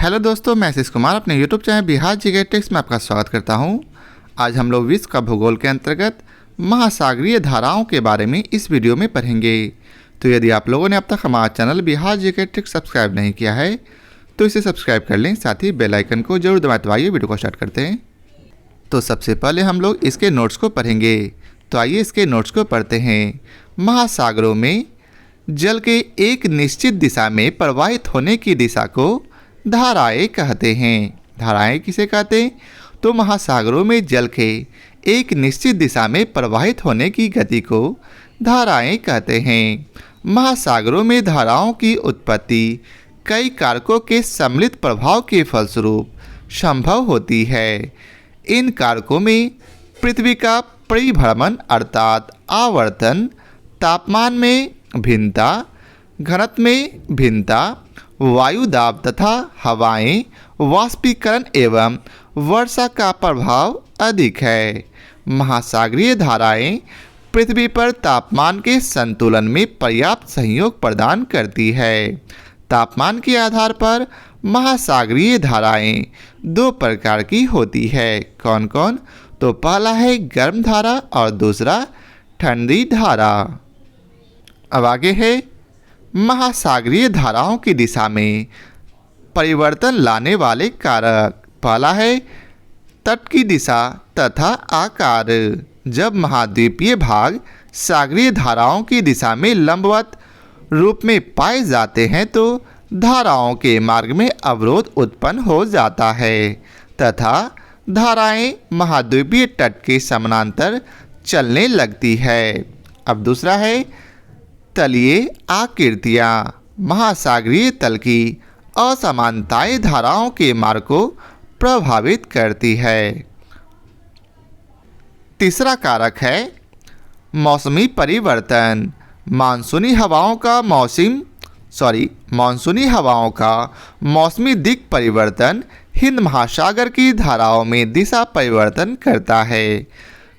Hello दोस्तों, मैं आशीष कुमार अपने YouTube channel Bihar GK tips में आपका स्वागत करता हूं। आज हम लोग विश्व का भूगोल के अंतर्गत महासागरीय धाराओं के बारे में इस वीडियो में पढ़ेंगे। तो यदि आप लोगों ने अब तक हमारा channel Bihar GK tips subscribe नहीं किया है तो इसे सब्सक्राइब कर लें, साथ ही बेल आइकन को जरूर दबाइए। वीडियो को स्टार्ट करते हैं। तो सबसे पहले हम लोग इसके नोट्स को पढ़ेंगे। तो आइए इसके नोट्स को पढ़ते हैं। महासागरों में जल के एक निश्चित दिशा में प्रवाहित होने की दिशा को धाराएं कहते हैं। धाराएं किसे कहते हैं? तो महासागरों में जल के एक निश्चित दिशा में प्रवाहित होने की गति को धाराएं कहते हैं। महासागरों में धाराओं की उत्पत्ति कई कारकों के सम्मिलित प्रभाव के फलस्वरूप संभव होती है। इन कारकों में पृथ्वी का परिभ्रमण अर्थात आवर्तन, तापमान में भिन्नता, घनत्व में भिन्नता, वायु दाब तथा हवाएं, वाष्पीकरण एवं वर्षा का प्रभाव अधिक है। महासागरीय धाराएं पृथ्वी पर तापमान के संतुलन में पर्याप्त सहयोग प्रदान करती है। तापमान के आधार पर महासागरीय धाराएं दो प्रकार की होती है। कौन कौन? तो पहला है गर्म धारा और दूसरा ठंडी धारा। अब आगे है महासागरीय धाराओं की दिशा में परिवर्तन लाने वाले कारक। पहला है तट की दिशा तथा आकार। जब महाद्वीपीय भाग सागरीय धाराओं की दिशा में लंबवत रूप में पाए जाते हैं तो धाराओं के मार्ग में अवरोध उत्पन्न हो जाता है तथा धाराएं महाद्वीपीय तट के समानांतर चलने लगती है। अब दूसरा है तलीय आकृतियाँ। महासागरीय तल की असमानताएं धाराओं के मार्ग को प्रभावित करती है। तीसरा कारक है मौसमी परिवर्तन। मानसूनी हवाओं का मौसमी दिक् परिवर्तन हिंद महासागर की धाराओं में दिशा परिवर्तन करता है।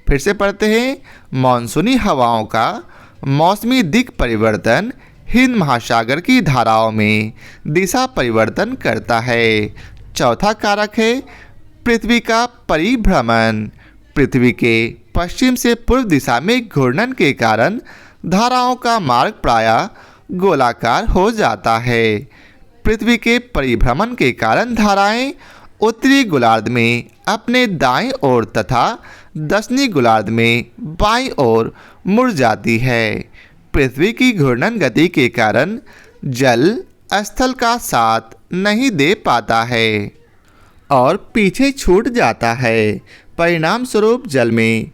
फिर से पढ़ते हैं। मानसूनी हवाओं का मौसमी दिक् परिवर्तन हिंद महासागर की धाराओं में दिशा परिवर्तन करता है। चौथा कारक है पृथ्वी का परिभ्रमण। पृथ्वी के पश्चिम से पूर्व दिशा में घूर्णन के कारण धाराओं का मार्ग प्रायः गोलाकार हो जाता है। पृथ्वी के परिभ्रमण के कारण धाराएं उत्तरी गोलार्ध में अपने दाईं ओर तथा दक्षिणी गोलार्ध में बाईं ओर मुड़ जाती है। पृथ्वी की घूर्णन गति के कारण जल स्थल का साथ नहीं दे पाता है और पीछे छूट जाता है। परिणाम स्वरूप जल में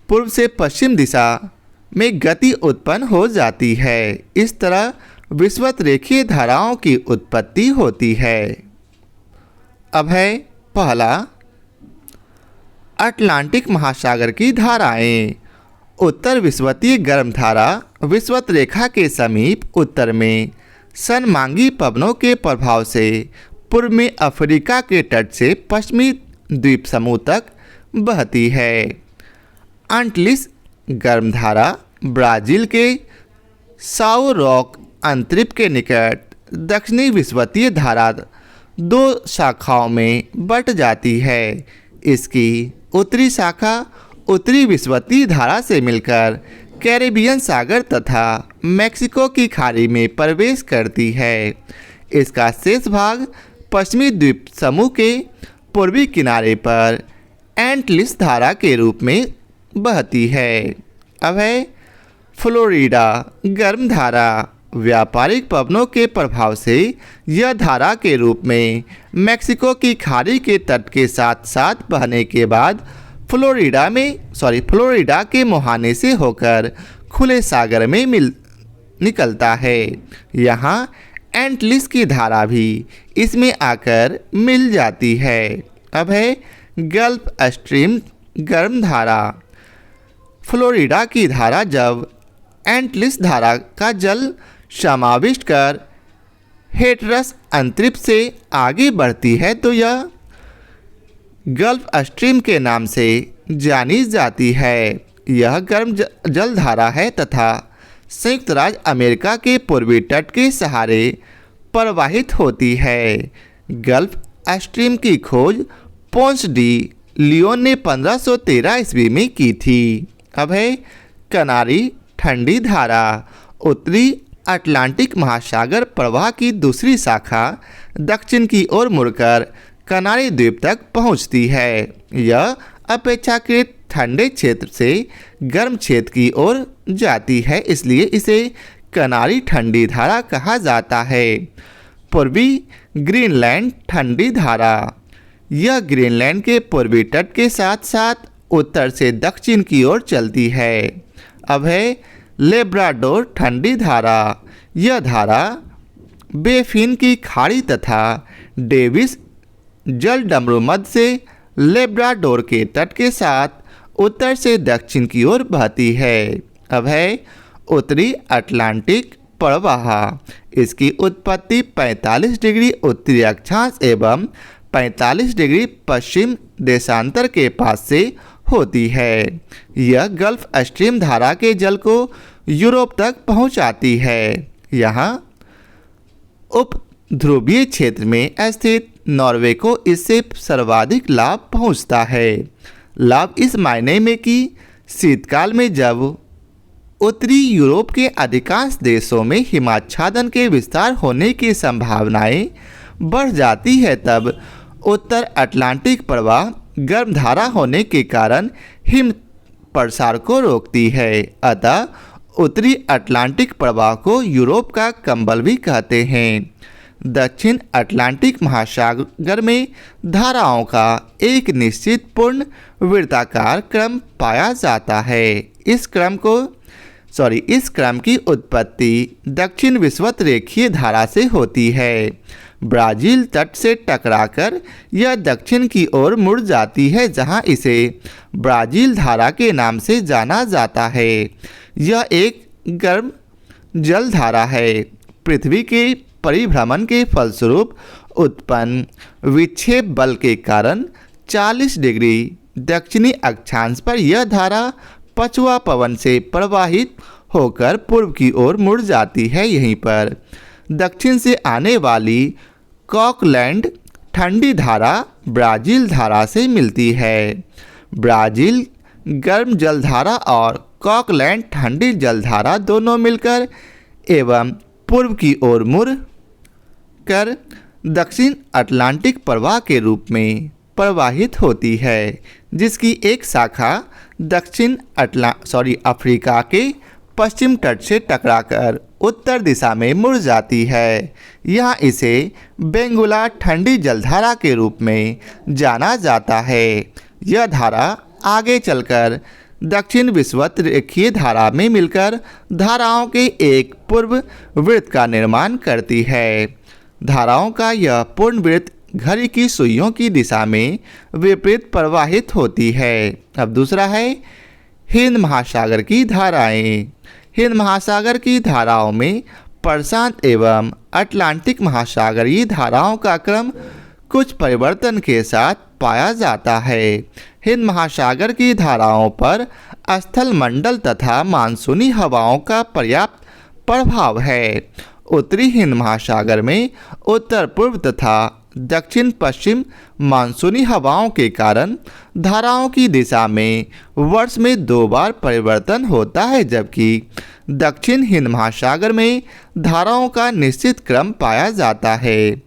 पूर्व से पश्चिम दिशा में गति उत्पन्न हो जाती है। इस तरह विषुवत रेखीय धाराओं की उत्पत्ति होती है। अब है पहला अटलांटिक महासागर की धाराएं। उत्तर विषुवतीय गर्म धारा विषुवत रेखा के समीप उत्तर में सनमांगी पवनों के प्रभाव से पूर्व में अफ्रीका के तट से पश्चिमी द्वीप समूह तक बहती है। अंटलिस गर्म धारा ब्राज़ील के साओ रॉक अंतरिप के निकट दक्षिणी विषुवतीय धारा दो शाखाओं में बंट जाती है। इसकी उत्तरी शाखा उत्तरी विषुवतीय धारा से मिलकर कैरेबियन सागर तथा मैक्सिको की खाड़ी में प्रवेश करती है। इसका शेष भाग पश्चिमी द्वीप समूह के पूर्वी किनारे पर एंटलिस धारा के रूप में बहती है। अब है फ्लोरिडा गर्म धारा। व्यापारिक पवनों के प्रभाव से यह धारा के रूप में मैक्सिको की खाड़ी के तट के साथ साथ बहने के बाद फ्लोरिडा के मुहाने से होकर खुले सागर में निकलता है। यहाँ एंटलिस की धारा भी इसमें आकर मिल जाती है। अब है गल्फ स्ट्रीम गर्म धारा। फ्लोरिडा की धारा जब एंटलिस धारा का जल समाविष्ट कर हेटरस अंतरिक्ष से आगे बढ़ती है तो यह गल्फ स्ट्रीम के नाम से जानी जाती है। यह गर्म जलधारा है तथा संयुक्त राज्य अमेरिका के पूर्वी तट के सहारे प्रवाहित होती है। गल्फ स्ट्रीम की खोज पोंस डी लियोन ने 1513 ईस्वी में की थी। अब है कनारी ठंडी धारा। उत्तरी अटलांटिक महासागर प्रवाह की दूसरी शाखा दक्षिण की ओर मुड़कर कनारी द्वीप तक पहुंचती है। यह अपेक्षाकृत ठंडे क्षेत्र से गर्म क्षेत्र की ओर जाती है, इसलिए इसे कनारी ठंडी धारा कहा जाता है। पूर्वी ग्रीनलैंड ठंडी धारा। यह ग्रीनलैंड के पूर्वी तट के साथ साथ उत्तर से दक्षिण की ओर चलती है। अब है लेब्राडोर ठंडी धारा। यह धारा बेफिन की खाड़ी तथा डेविस जलडमरू मध्य से लेब्राडोर के तट के साथ उत्तर से दक्षिण की ओर बहती है। अब है उत्तरी अटलांटिक प्रवाह। इसकी उत्पत्ति 45 डिग्री उत्तरी अक्षांश एवं 45 डिग्री पश्चिम देशांतर के पास से होती है। यह गल्फ स्ट्रीम धारा के जल को यूरोप तक पहुंचाती है। यहाँ उपध्रुवीय क्षेत्र में स्थित नॉर्वे को इससे सर्वाधिक लाभ पहुंचता है। लाभ इस मायने में कि शीतकाल में जब उत्तरी यूरोप के अधिकांश देशों में हिमाच्छादन के विस्तार होने की संभावनाएं बढ़ जाती है, तब उत्तर अटलांटिक प्रवाह गर्म धारा होने के कारण हिम प्रसार को रोकती है। अतः उत्तरी अटलांटिक प्रवाह को यूरोप का कंबल भी कहते हैं। दक्षिण अटलांटिक महासागर में धाराओं का एक निश्चित पूर्ण वृत्ताकार क्रम पाया जाता है। इस क्रम की उत्पत्ति दक्षिण विषुवत रेखीय धारा से होती है। ब्राज़ील तट से टकराकर यह दक्षिण की ओर मुड़ जाती है, जहां इसे ब्राज़ील धारा के नाम से जाना जाता है। यह एक गर्म जल धारा है। पृथ्वी के परिभ्रमण के फलस्वरूप उत्पन्न विक्षेप बल के कारण 40 डिग्री दक्षिणी अक्षांश पर यह धारा पछुआ पवन से प्रवाहित होकर पूर्व की ओर मुड़ जाती है। यहीं पर दक्षिण से आने वाली कॉकलैंड ठंडी धारा ब्राज़ील धारा से मिलती है। ब्राज़ील गर्म जलधारा और कॉकलैंड ठंडी जलधारा दोनों मिलकर एवं पूर्व की ओर मुड़ कर दक्षिण अटलांटिक प्रवाह के रूप में प्रवाहित होती है, जिसकी एक शाखा अफ्रीका के पश्चिम तट से टकराकर उत्तर दिशा में मुड़ जाती है। यहाँ इसे बेंगुला ठंडी जलधारा के रूप में जाना जाता है। यह धारा आगे चलकर दक्षिण विषुवत रेखीय धारा में मिलकर धाराओं के एक पूर्व वृत्त का निर्माण करती है। धाराओं का यह पूर्ण वृत्त घड़ी की सुइयों की दिशा में विपरीत प्रवाहित होती है। अब दूसरा है हिंद महासागर की धाराएं। हिंद महासागर की धाराओं में प्रशांत एवं अटलांटिक महासागरीय धाराओं का क्रम कुछ परिवर्तन के साथ पाया जाता है। हिंद महासागर की धाराओं पर स्थल मंडल तथा मानसूनी हवाओं का पर्याप्त प्रभाव है। उत्तरी हिंद महासागर में उत्तर पूर्व तथा दक्षिण पश्चिम मानसूनी हवाओं के कारण धाराओं की दिशा में वर्ष में 2 बार परिवर्तन होता है, जबकि दक्षिण हिंद महासागर में धाराओं का निश्चित क्रम पाया जाता है।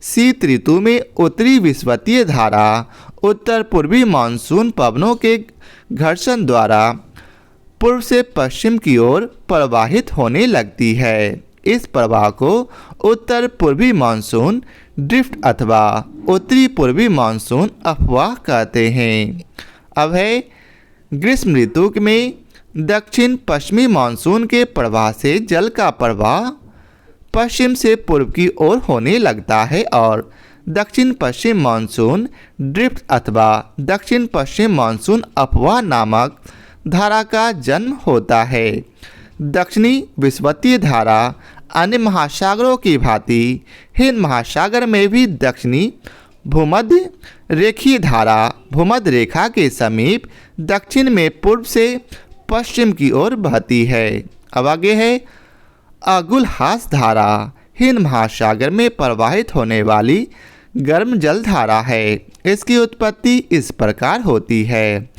शीत ऋतु में उत्तरी विषुवतीय धारा उत्तर पूर्वी मानसून पवनों के घर्षण द्वारा पूर्व से पश्चिम की ओर प्रवाहित होने लगती है। इस प्रवाह को उत्तर पूर्वी मानसून ड्रिफ्ट अथवा उत्तरी पूर्वी मानसून अफवाह कहते हैं। अब है ग्रीष्म ऋतु में दक्षिण पश्चिमी मानसून के प्रवाह से जल का प्रवाह पश्चिम से पूर्व की ओर होने लगता है और दक्षिण पश्चिम मानसून ड्रिफ्ट अथवा दक्षिण पश्चिम मानसून अफवाह नामक धारा का जन्म होता है। दक्षिणी विषुवतीय धारा अन्य महासागरों की भांति हिंद महासागर में भी दक्षिणी भूमध्य रेखीय धारा भूमध्य रेखा के समीप दक्षिण में पूर्व से पश्चिम की ओर बहती है। अब आगे है अगुलहास धारा। हिंद महासागर में प्रवाहित होने वाली गर्म जलधारा है। इसकी उत्पत्ति इस प्रकार होती है।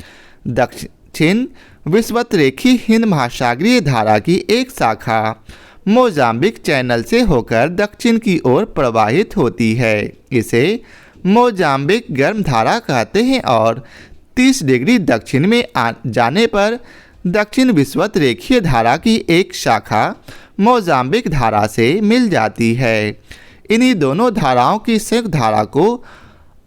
दक्षिण विषुवतरेखीय हिंद महासागरीय धारा की एक शाखा मोजाम्बिक चैनल से होकर दक्षिण की ओर प्रवाहित होती है। इसे मोजाम्बिक गर्म धारा कहते हैं और 30 डिग्री दक्षिण में जाने पर दक्षिण विषुवतरेखीय धारा की एक शाखा मोजाम्बिक धारा से मिल जाती है। इन्हीं दोनों धाराओं की संयुक्त धारा को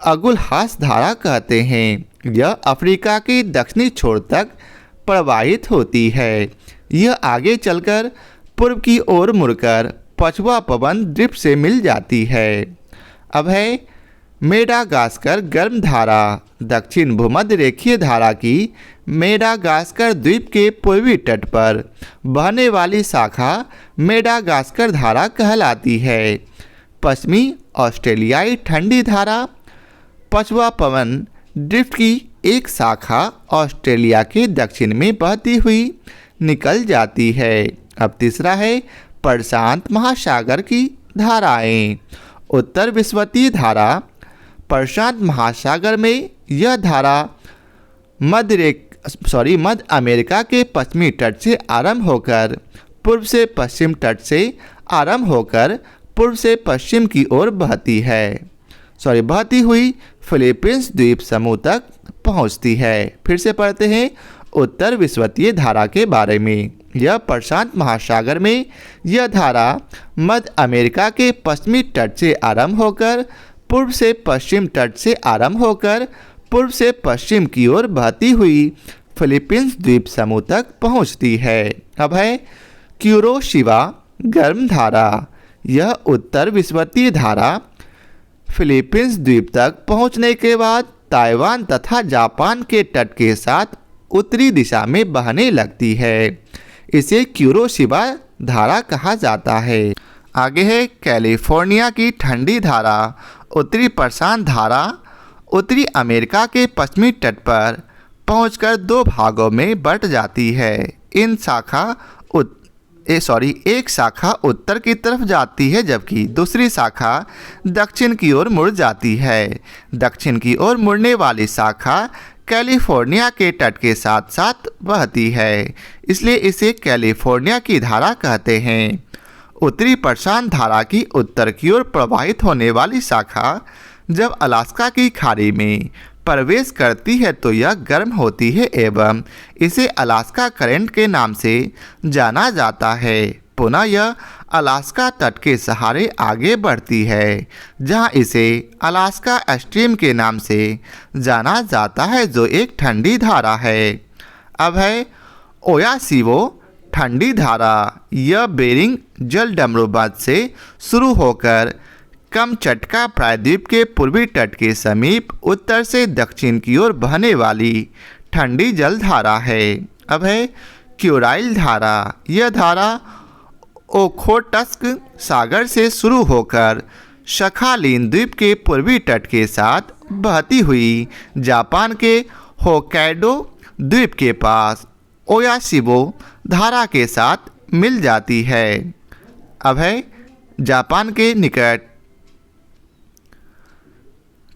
अगुलहास धारा कहते हैं। यह अफ्रीका के दक्षिणी छोर तक प्रवाहित होती है। यह आगे चलकर पूर्व की ओर मुड़कर पछुआ पवन द्वीप से मिल जाती है। अब है मेडागास्कर गर्म धारा। दक्षिण भूमध्य रेखीय धारा की मेडागास्कर द्वीप के पूर्वी तट पर बहने वाली शाखा मेडागास्कर धारा कहलाती है। पश्चिमी ऑस्ट्रेलियाई ठंडी धारा पछुआ पवन ड्रिफ्ट की एक शाखा ऑस्ट्रेलिया के दक्षिण में बहती हुई निकल जाती है। अब तीसरा है प्रशांत महासागर की धाराएं। उत्तर विषुवतीय प्रशांत महासागर में यह धारा मध्य अमेरिका के पश्चिमी तट से आरंभ होकर पूर्व से पश्चिम तट से आरंभ होकर पूर्व से पश्चिम की ओर बहती हुई फिलीपींस द्वीप समूह तक पहुंचती है। फिर से पढ़ते हैं उत्तर विषुवतीय धारा के बारे में। यह प्रशांत महासागर में यह धारा मध्य अमेरिका के पश्चिमी तट से आरंभ होकर पूर्व से पश्चिम तट से आरंभ होकर पूर्व से पश्चिम की ओर बहती हुई फिलीपींस द्वीप समूह तक पहुंचती है। अब है क्यूरोशिवा गर्म धारा। यह उत्तर विषुवतीय धारा फिलीपींस द्वीप तक पहुंचने के बाद ताइवान तथा जापान के तट के साथ उत्तरी दिशा में बहने लगती है। इसे क्यूरोशिवा धारा कहा जाता है। आगे है कैलिफोर्निया की ठंडी धारा। उत्तरी प्रशांत धारा उत्तरी अमेरिका के पश्चिमी तट पर पहुंचकर दो भागों में बंट जाती है। एक शाखा उत्तर की तरफ जाती है जबकि दूसरी शाखा दक्षिण की ओर मुड़ जाती है। दक्षिण की ओर मुड़ने वाली शाखा कैलिफोर्निया के तट के साथ साथ बहती है, इसलिए इसे कैलिफोर्निया की धारा कहते हैं। उत्तरी प्रशांत धारा की उत्तर की ओर प्रवाहित होने वाली शाखा जब अलास्का की खाड़ी में प्रवेश करती है तो यह गर्म होती है एवं इसे अलास्का करंट के नाम से जाना जाता है। पुनः यह अलास्का तट के सहारे आगे बढ़ती है जहां इसे अलास्का स्ट्रीम के नाम से जाना जाता है जो एक ठंडी धारा है। अब है ओयासिवो ठंडी धारा। यह बेरिंग जलडमरूबाद से शुरू होकर कमचटका प्रायद्वीप के पूर्वी तट के समीप उत्तर से दक्षिण की ओर बहने वाली ठंडी जलधारा है। अब है क्यूराइल धारा। यह धारा ओखोटस्क सागर से शुरू होकर शखालिन द्वीप के पूर्वी तट के साथ बहती हुई जापान के होक्काइडो द्वीप के पास ओयासिबो धारा के साथ मिल जाती है। अब है जापान के निकट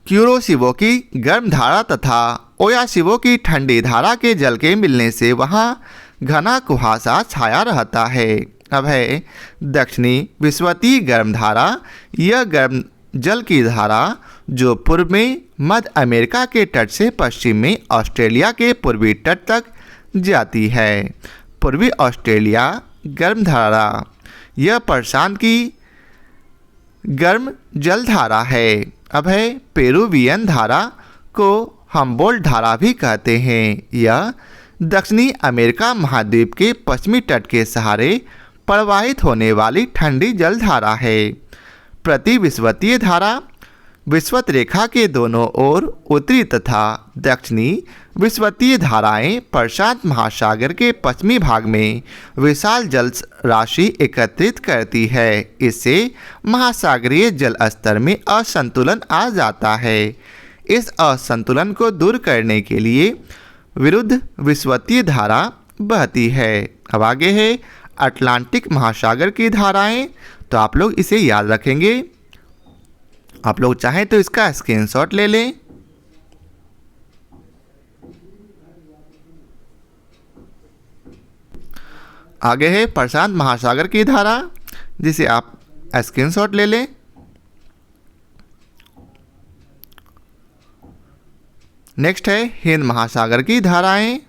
क्यूरोशिबो की गर्म धारा तथा ओयासिबो की ठंडी धारा के जल के मिलने से वहाँ घना कुहासा छाया रहता है। अब है दक्षिणी विषुवतीय गर्म धारा। यह गर्म जल की धारा जो पूर्व में मध्य अमेरिका के तट से पश्चिम में ऑस्ट्रेलिया के पूर्वी तट तक जाती है। पूर्वी ऑस्ट्रेलिया गर्म धारा यह प्रशांत की गर्म जलधारा है। अब है पेरुवियन धारा को हम्बोल्ट धारा भी कहते हैं। यह दक्षिणी अमेरिका महाद्वीप के पश्चिमी तट के सहारे प्रवाहित होने वाली ठंडी जलधारा है। प्रति विषुवतीय धारा विषुवत रेखा के दोनों ओर उत्तरी तथा दक्षिणी विषुवतीय धाराएं प्रशांत महासागर के पश्चिमी भाग में विशाल जल राशि एकत्रित करती है। इससे महासागरीय जल स्तर में असंतुलन आ जाता है। इस असंतुलन को दूर करने के लिए विरुद्ध विषुवतीय धारा बहती है। अब आगे है अटलांटिक महासागर की धाराएं, तो आप लोग इसे याद रखेंगे। आप लोग चाहें तो इसका स्क्रीनशॉट ले लें। आगे है प्रशांत महासागर की धारा, जिसे आप स्क्रीनशॉट ले लें। नेक्स्ट है हिंद महासागर की धाराएं।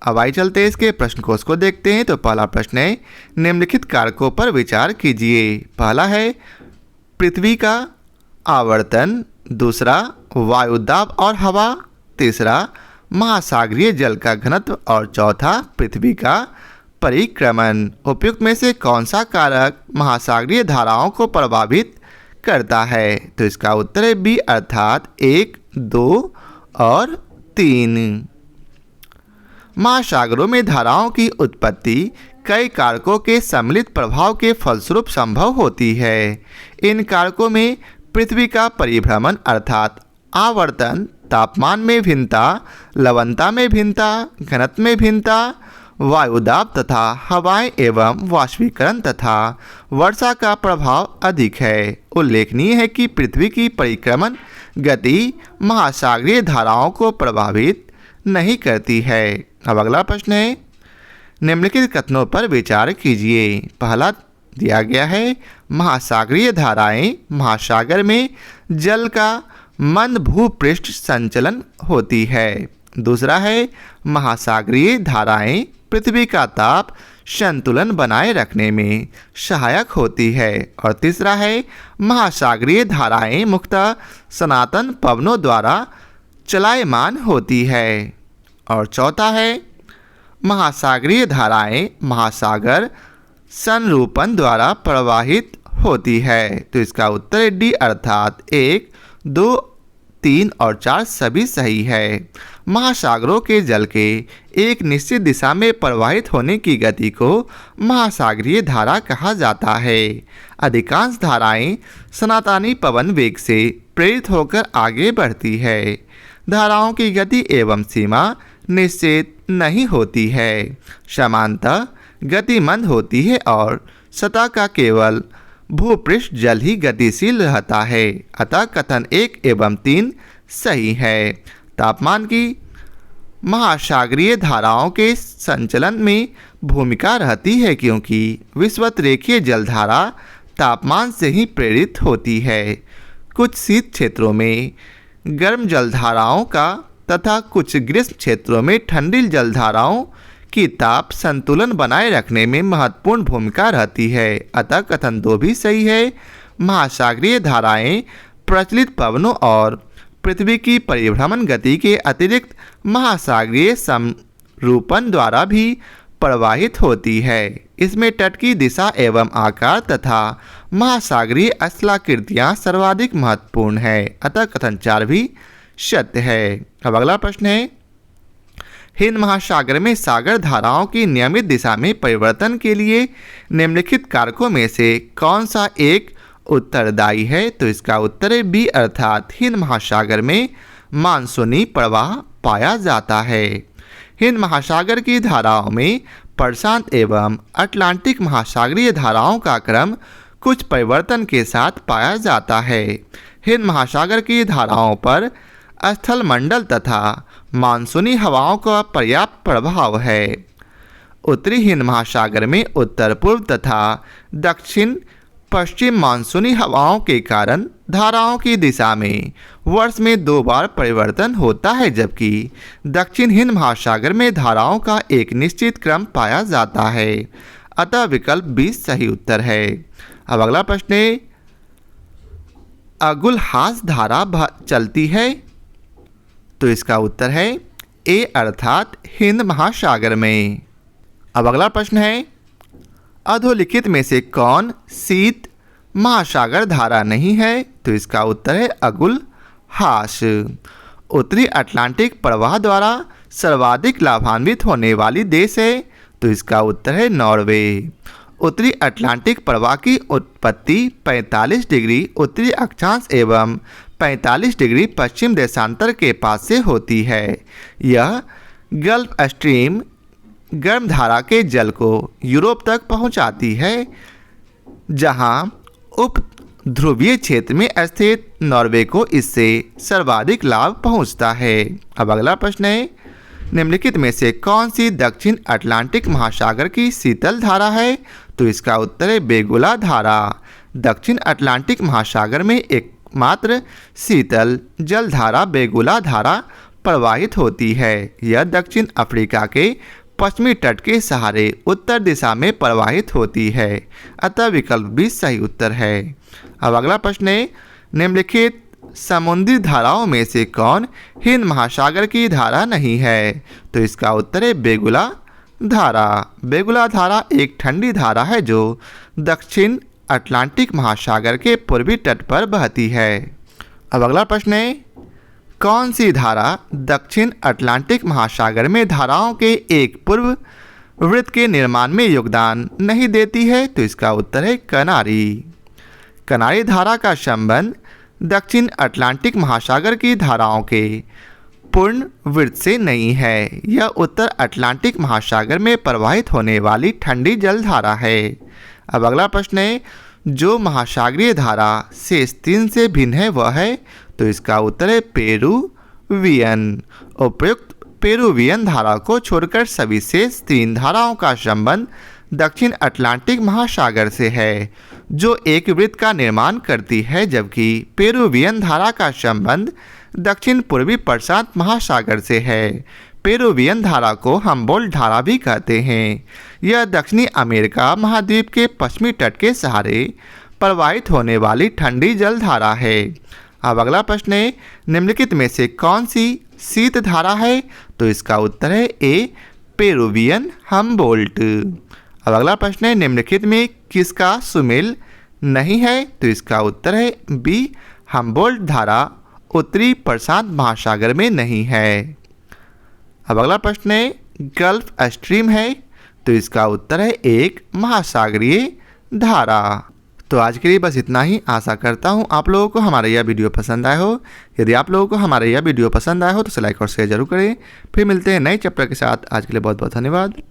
अब आइए चलते हैं इसके प्रश्न कोश को देखते हैं। तो पहला प्रश्न है, निम्नलिखित कारकों पर विचार कीजिए। पहला है पृथ्वी का आवर्तन, दूसरा वायुदाब और हवा, तीसरा महासागरीय जल का घनत्व और चौथा पृथ्वी का परिक्रमण। उपयुक्त में से कौन सा कारक महासागरीय धाराओं को प्रभावित करता है? तो इसका उत्तर है बी अर्थात 1, 2 और 3। महासागरों में धाराओं की उत्पत्ति कई कारकों के सम्मिलित प्रभाव के फलस्वरूप संभव होती है। इन कारकों में पृथ्वी का परिभ्रमण अर्थात आवर्तन, तापमान में भिन्नता, लवणता में भिन्नता, घनत्व में भिन्नता, वायुदाब तथा हवाएं एवं वाष्पीकरण तथा वर्षा का प्रभाव अधिक है। उल्लेखनीय है कि पृथ्वी की परिक्रमण गति महासागरीय धाराओं को प्रभावित नहीं करती है। अब अगला प्रश्न है, निम्नलिखित कथनों पर विचार कीजिए। पहला दिया गया है, महासागरीय धाराएं महासागर में जल का मंद भूपृष्ठ संचलन होती है। दूसरा है, महासागरीय धाराएं पृथ्वी का ताप संतुलन बनाए रखने में सहायक होती है। और तीसरा है, महासागरीय धाराएं मुख्यतः सनातन पवनों द्वारा चलायमान होती है। और चौथा है, महासागरीय धाराएं महासागर संरूपण द्वारा प्रवाहित होती है। तो इसका उत्तर है डी अर्थात 1, 2, 3 और 4 सभी सही है। महासागरों के जल के एक निश्चित दिशा में प्रवाहित होने की गति को महासागरीय धारा कहा जाता है। अधिकांश धाराएं सनातनी पवन वेग से प्रेरित होकर आगे बढ़ती है। धाराओं की गति एवं सीमा निश्चित नहीं होती है। सामान्यतः गति मंद होती है और सतह का केवल भूपृष्ठ जल ही गतिशील रहता है। अतः कथन 1 एवं 3 सही है। तापमान की महासागरीय धाराओं के संचलन में भूमिका रहती है, क्योंकि विषुवत रेखीय जलधारा तापमान से ही प्रेरित होती है। कुछ शीत क्षेत्रों में गर्म जलधाराओं का तथा कुछ ग्रीष्म क्षेत्रों में ठंडी जलधाराओं की ताप संतुलन बनाए रखने में महत्वपूर्ण भूमिका रहती है। अतः कथन 2 भी सही है। महासागरीय धाराएं प्रचलित पवनों और पृथ्वी की परिभ्रमण गति के अतिरिक्त महासागरीय समरूपण द्वारा भी प्रवाहित होती है। इसमें तट की दिशा एवं आकार तथा महासागरीय स्थलाकृतियाँ सर्वाधिक महत्वपूर्ण है। अतः कथन 4 भी सत्य है। अब अगला प्रश्न है, हिंद महासागर में सागर धाराओं की नियमित दिशा में परिवर्तन के लिए निम्नलिखित कारकों में से कौन सा एक उत्तरदायी है? तो इसका उत्तर है बी अर्थात हिंद महासागर में मानसूनी प्रवाह पाया जाता है। हिंद महासागर की धाराओं में प्रशांत एवं अटलांटिक महासागरीय धाराओं का क्रम कुछ परिवर्तन के साथ पाया जाता है। हिंद महासागर की धाराओं पर स्थल मंडल तथा मानसूनी हवाओं का पर्याप्त प्रभाव है। उत्तरी हिंद महासागर में उत्तर पूर्व तथा दक्षिण पश्चिम मानसूनी हवाओं के कारण धाराओं की दिशा में वर्ष में 2 बार परिवर्तन होता है, जबकि दक्षिण हिंद महासागर में धाराओं का एक निश्चित क्रम पाया जाता है। अतः विकल्प 20 सही उत्तर है। अब अगला प्रश्न है, अगुलहास धारा चलती है? तो इसका उत्तर है ए अर्थात हिंद महासागर में। अब अगला प्रश्न है, अधोलिखित में से कौन शीत महासागर धारा नहीं है? तो इसका उत्तर है अगुलहास। उत्तरी अटलांटिक प्रवाह द्वारा सर्वाधिक लाभान्वित होने वाली देश है? तो इसका उत्तर है नॉर्वे। उत्तरी अटलांटिक प्रवाह की उत्पत्ति 45 डिग्री उत्तरी अक्षांश एवं 45 डिग्री पश्चिम देशांतर के पास से होती है। यह गल्फ स्ट्रीम गर्म धारा के जल को यूरोप तक पहुंचाती है, जहां उप ध्रुवीय क्षेत्र में स्थित नॉर्वे को इससे सर्वाधिक लाभ पहुंचता है। अब अगला प्रश्न है, निम्नलिखित में से कौन सी दक्षिण अटलांटिक महासागर की शीतल धारा है? तो इसका उत्तर है बेगुला धारा। दक्षिण अटलांटिक महासागर में एकमात्र शीतल जल धारा बेगुला धारा प्रवाहित होती है। यह दक्षिण अफ्रीका के पश्चिमी तट के सहारे उत्तर दिशा में प्रवाहित होती है, अतः विकल्प बी सही उत्तर है। अब अगला प्रश्न है, निम्नलिखित समुद्री धाराओं में से कौन हिंद महासागर की धारा नहीं है? तो इसका उत्तर है बेगुला धारा। बेगुला धारा एक ठंडी धारा है जो दक्षिण अटलांटिक महासागर के पूर्वी तट पर बहती है। अब अगला प्रश्न है, कौन सी धारा दक्षिण अटलांटिक महासागर में धाराओं के एक पूर्व वृत्त के निर्माण में योगदान नहीं देती है? तो इसका उत्तर है कनारी। कनारी धारा का संबंध दक्षिण अटलांटिक महासागर की धाराओं के पूर्ण वृत्त से नहीं है। यह उत्तर अटलांटिक महासागर में प्रवाहित होने वाली ठंडी जल धारा है। अब अगला प्रश्न है, जो महासागरीय धारा शेष 3 से भिन्न है वह है? तो इसका उत्तर है पेरुवियन। उपयुक्त पेरुवियन धारा को छोड़कर सभी शेष 3 धाराओं का संबंध दक्षिण अटलांटिक महासागर से है, जो एक वृत्त का निर्माण करती है, जबकि पेरुवियन धारा का संबंध दक्षिण पूर्वी प्रशांत महासागर से है। पेरुवियन धारा को हम्बोल्ट धारा भी कहते हैं। यह दक्षिणी अमेरिका महाद्वीप के पश्चिमी तट के सहारे प्रवाहित होने वाली ठंडी जल धारा है। अब अगला प्रश्न है, निम्नलिखित में से कौन सी शीत धारा है? तो इसका उत्तर है ए पेरुवियन हम्बोल्ट। अब अगला प्रश्न है, निम्नलिखित में किसका सुमेल नहीं है? तो इसका उत्तर है बी हम्बोल्ट धारा उत्तरी प्रशांत महासागर में नहीं है। अब अगला प्रश्न है, गल्फ स्ट्रीम है? तो इसका उत्तर है एक महासागरीय धारा। तो आज के लिए बस इतना ही। आशा करता हूँ आप लोगों को हमारा यह वीडियो पसंद आया हो। यदि आप लोगों को हमारा यह वीडियो पसंद आया हो तो लाइक और शेयर जरूर करें। फिर मिलते हैं नए चैप्टर के साथ। आज के लिए बहुत बहुत धन्यवाद।